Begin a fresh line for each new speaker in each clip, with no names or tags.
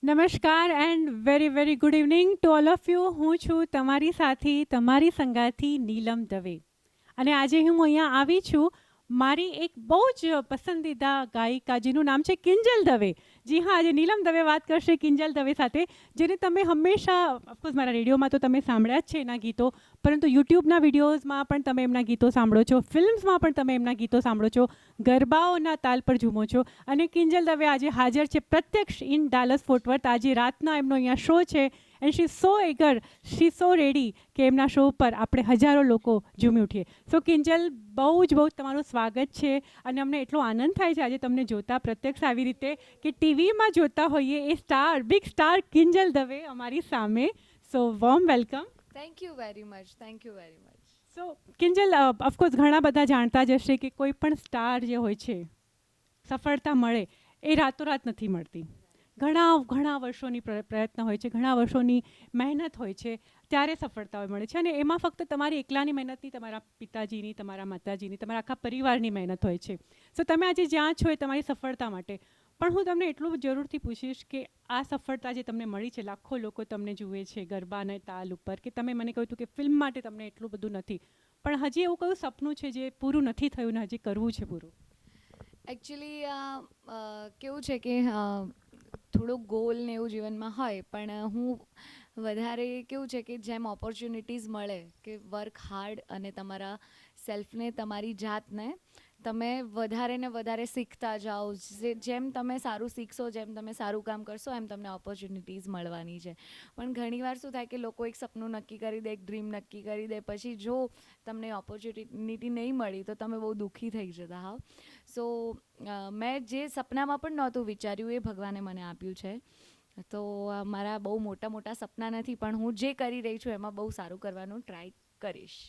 નમસ્કાર and very very good evening to all of you. હું છું તમારી સાથી, તમારી સંગાથી નીલમ દવે. અને આજે હું અહીંયા આવી છું મારી એક બહુ જ પસંદીદા ગાયિકા જેનું નામ છે કિંજલ દવે. જી હા, આજે નીલમ દવે વાત કરશે કિંજલ દવે સાથે, જેને તમે હંમેશા ઓફકોર્સ મારા રેડિયોમાં તો તમે સાંભળ્યા જ છે એના ગીતો, પરંતુ યુટ્યુબના વિડીયોઝમાં પણ તમે એમના ગીતો સાંભળો છો, ફિલ્મ્સમાં પણ તમે એમના ગીતો સાંભળો છો, ગરબાઓના તાલ પર ઝૂમો છો. અને કિંજલ દવે આજે હાજર છે પ્રત્યક્ષ ઇન ડાલસ ફોર્ટ વર્થ. આજે રાતના એમનો અહીંયા શો છે and she so એગર, she so ready કે એમના શો પર આપણે હજારો લોકો ઝૂમી ઉઠીએ. સો કિંજલ, બહુ જ તમારું સ્વાગત છે. અને અમને એટલો આનંદ થાય છે આજે તમને જોતા પ્રત્યક્ષ આવી રીતે, કે ટીવીમાં જોતા હોઈએ એ star, big star Kinjal Dave અમારી સામે. So warm welcome.
Thank you very much. Thank you very much.
So Kinjal, of course ઘણા બધા જાણતા જ હશે કે કોઈ પણ સ્ટાર જે હોય છે, સફળતા મળે એ રાતોરાત નથી મળતી. ઘણા ઘણા વર્ષોની પ્રયત્ન હોય છે, ઘણા વર્ષોની મહેનત હોય છે, ત્યારે સફળતાઓ મળે છે. અને એમાં ફક્ત તમારી એકલાની મહેનત નહીં, તમારા પિતાજીની, તમારા માતાજીની, તમારા આખા પરિવારની મહેનત હોય છે. સો તમે આજે જ્યાં છો એ તમારી સફળતા માટે. પણ હું તમને એટલું જરૂરથી પૂછીશ કે આ સફળતા જે તમને મળી છે, લાખો લોકો તમને જુએ છે ગરબાને તાલ ઉપર, કે તમે મને કહ્યું હતું કે ફિલ્મ માટે તમને એટલું બધું નથી, પણ હજી એવું કયું સપનું છે જે પૂરું નથી થયું ને હજી કરવું છે પૂરું?
એકચ્યુઅલી કેવું છે કે થોડુંક ગોલ ને એવું જીવનમાં હોય, પણ હું વધારે કેવું છે કે જેમ ઓપોર્ચ્યુનિટીઝ મળે કે વર્ક હાર્ડ અને તમારા સેલ્ફને, તમારી જાતને તમે વધારે ને વધારે શીખતા જાઓ. જેમ તમે સારું શીખશો, જેમ તમે સારું કામ કરશો, એમ તમને ઓપોર્ચ્યુનિટીઝ મળવાની છે. પણ ઘણીવાર શું થાય કે લોકો એક સપનું નક્કી કરી દે, એક ડ્રીમ નક્કી કરી દે, પછી જો તમને ઓપોર્ચ્યુનિટી નહીં મળી તો તમે બહુ દુઃખી થઈ જતા હોવ. સો મેં જે સપનામાં પણ નહોતું વિચાર્યું એ ભગવાને મને આપ્યું છે. તો મારા બહુ મોટા મોટા સપના નથી, પણ હું જે કરી રહી છું એમાં બહુ સારું કરવાનું ટ્રાય કરીશ.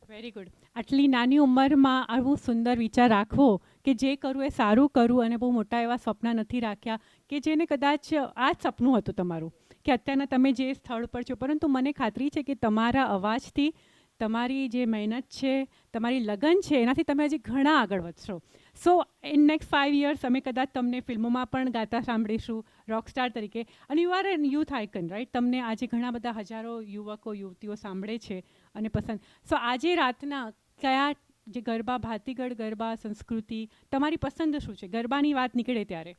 Very good. આટલી નાની ઉંમરમાં આવું સુંદર વિચાર રાખવો કે જે કરવું એ સારું કરવું, અને બહુ મોટા એવા સપના નથી રાખ્યા, કે જેને કદાચ આ જ સપનું હતું તમારું, કે અત્યારના તમે જે સ્થળ પર છો. પરંતુ મને ખાતરી છે કે તમારા અવાજથી, તમારી જે મહેનત છે, તમારી લગન છે, એનાથી તમે હજી ઘણા આગળ વધશો. સો ઇન નેક્સ્ટ 5 યર્સ અમે કદાચ તમને ફિલ્મોમાં પણ ગાતા સાંભળીશું, રોકસ્ટાર તરીકે. અને you are an youth icon, right? તમને આજે ઘણા બધા હજારો યુવકો યુવતીઓ સાંભળે છે અને પસંદ. સો આજે રાતના કયા જે ગરબા, ભાતીગળ ગરબા સંસ્કૃતિ, તમારી પસંદ શું છે ગરબાની વાત નીકળે ત્યારે?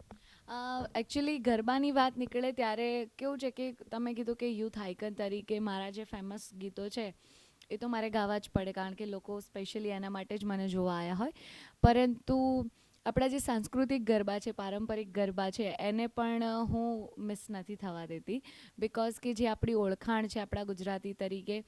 એકચ્યુઅલી ગરબાની વાત નીકળે ત્યારે કેવું છે કે તમે કીધું કે યુથ આઇકન તરીકે મારા જે ફેમસ ગીતો છે એ તો મારે ગાવા જ પડે, કારણ કે લોકો સ્પેશિયલી એના માટે જ મને જોવા આવ્યા હોય. પરંતુ આપણા જે સાંસ્કૃતિક ગરબા છે, પારંપરિક ગરબા છે, એને પણ હું મિસ નથી થવા દેતી. બિકોઝ કે જે આપણી ઓળખાણ છે આપણા ગુજરાતી તરીકે,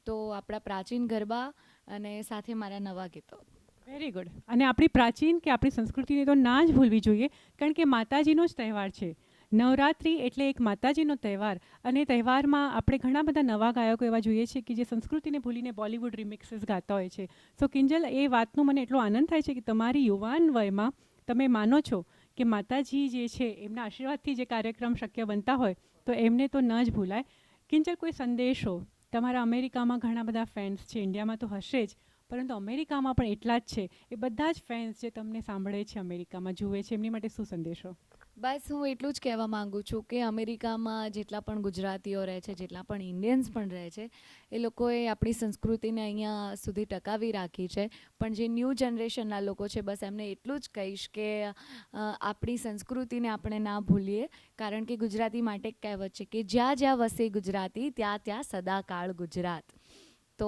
તો આપણા પ્રાચીન ગરબા અને સાથે મારા નવા ગીતો.
Very good. અને આપણી પ્રાચીન કે આપણી સંસ્કૃતિને તો ના જ ભૂલવી જોઈએ, કારણ કે માતાજીનો જ તહેવાર છે. નવરાત્રિ એટલે એક માતાજીનો તહેવાર. અને તહેવારમાં આપણે ઘણા બધા નવા ગાયકો એવા જોઈએ છે કે જે સંસ્કૃતિને ભૂલીને બોલિવૂડ રિમિક્સીસ ગાતા હોય છે. સો કિંજલ, એ વાતનો મને એટલો આનંદ થાય છે કે તમારી યુવાન વયમાં તમે માનો છો કે માતાજી જે છે એમના આશીર્વાદથી જે કાર્યક્રમ શક્ય બનતા હોય, તો એમને તો ન જ ભૂલાય. કિંજલ, કોઈ સંદેશો? તમારા અમેરિકામાં ઘણા બધા ફેન્સ છે, ઇન્ડિયામાં તો હશે જ, પરંતુ અમેરિકામાં પણ એટલા જ છે. એ બધા જ ફેન્સ જે તમને સાંભળે છે, અમેરિકામાં જુએ છે, એમની માટે શું સંદેશો?
બસ હું એટલું જ કહેવા માગું છું કે અમેરિકામાં જેટલા પણ ગુજરાતીઓ રહે છે, જેટલા પણ ઇન્ડિયન્સ પણ રહે છે, એ લોકોએ આપણી સંસ્કૃતિને અહીંયા સુધી ટકાવી રાખી છે. પણ જે ન્યૂ જનરેશનના લોકો છે, બસ એમને એટલું જ કહીશ કે આપણી સંસ્કૃતિને આપણે ના ભૂલીએ, કારણ કે ગુજરાતી માટે એક કહેવત છે કે જ્યાં જ્યાં વસે ગુજરાતી, ત્યાં ત્યાં સદાકાળ ગુજરાત. તો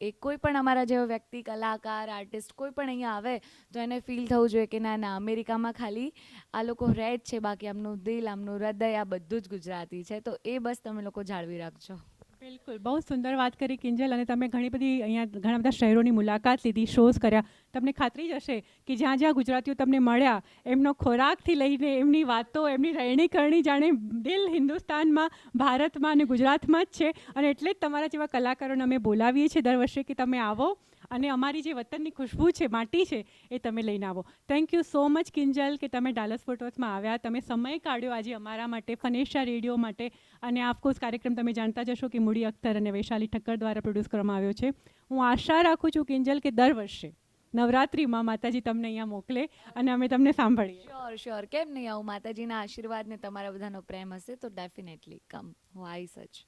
એ કોઈ પણ અમારા જેવો વ્યક્તિ, કલાકાર, આર્ટિસ્ટ કોઈ પણ અહીંયા આવે તો એને ફીલ થવું જોઈએ કે ના ના, અમેરિકામાં ખાલી આ લોકો રહે જ છે, બાકી આમનું દિલ, આમનું હૃદય આ બધું જ ગુજરાતી છે. તો એ બસ તમે લોકો જાળવી રાખજો.
બિલકુલ, બહુ સુંદર વાત કરી કિંજલ. અને તમે ઘણી બધી અહીંયા ઘણા બધા શહેરોની મુલાકાત લીધી, શોઝ કર્યા. તમને ખાતરી જ હશે કે જ્યાં જ્યાં ગુજરાતીઓ તમને મળ્યા, એમનો ખોરાકથી લઈને એમની વાતો, એમની રહેણી કરણી, જાણે દિલ હિન્દુસ્તાનમાં, ભારતમાં અને ગુજરાતમાં જ છે. અને એટલે જ તમારા જેવા કલાકારોને અમે બોલાવીએ છીએ દર વર્ષે કે તમે આવો અને અમારી જે વતનની ખુશ્બુ છે, માટી છે, એ તમે લઈને આવો. Thank you so much Kinjal કે તમે ડાલસ ફોર્ટ વર્થમાં આવ્યા, તમે સમય કાઢ્યો આજે અમારા માટે, ફનેશા રેડિયો માટે. અને ઓફકોર્સ કાર્યક્રમ તમે જાણતા જશો કે મૂડી અખ્તર અને વૈશાલી ઠક્કર દ્વારા પ્રોડ્યુસ કરવામાં આવ્યો છે. હું આશા રાખું છું કિંજલ કે દર વર્ષે નવરાત્રિમાં માતાજી તમને અહીંયા મોકલે અને અમે તમને સાંભળીએ.
શ્યોર કેમ નહીં આવું? માતાજીના આશીર્વાદ ને તમારા બધાનો પ્રેમ હશે તો ડેફિનેટલી કમ, હું આવીશ જ.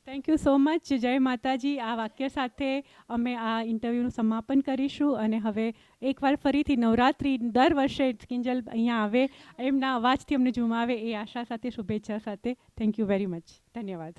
Thank you so much. જય માતાજી. આ વાક્ય સાથે અમે આ ઇન્ટરવ્યૂનું સમાપન કરીશું અને હવે એકવાર ફરીથી નવરાત્રિ દર વર્ષે કિંજલ અહીંયા આવે, એમના અવાજથી અમને ઝુમાવે એ આશા સાથે, શુભેચ્છા સાથે. Thank you very much. ધન્યવાદ.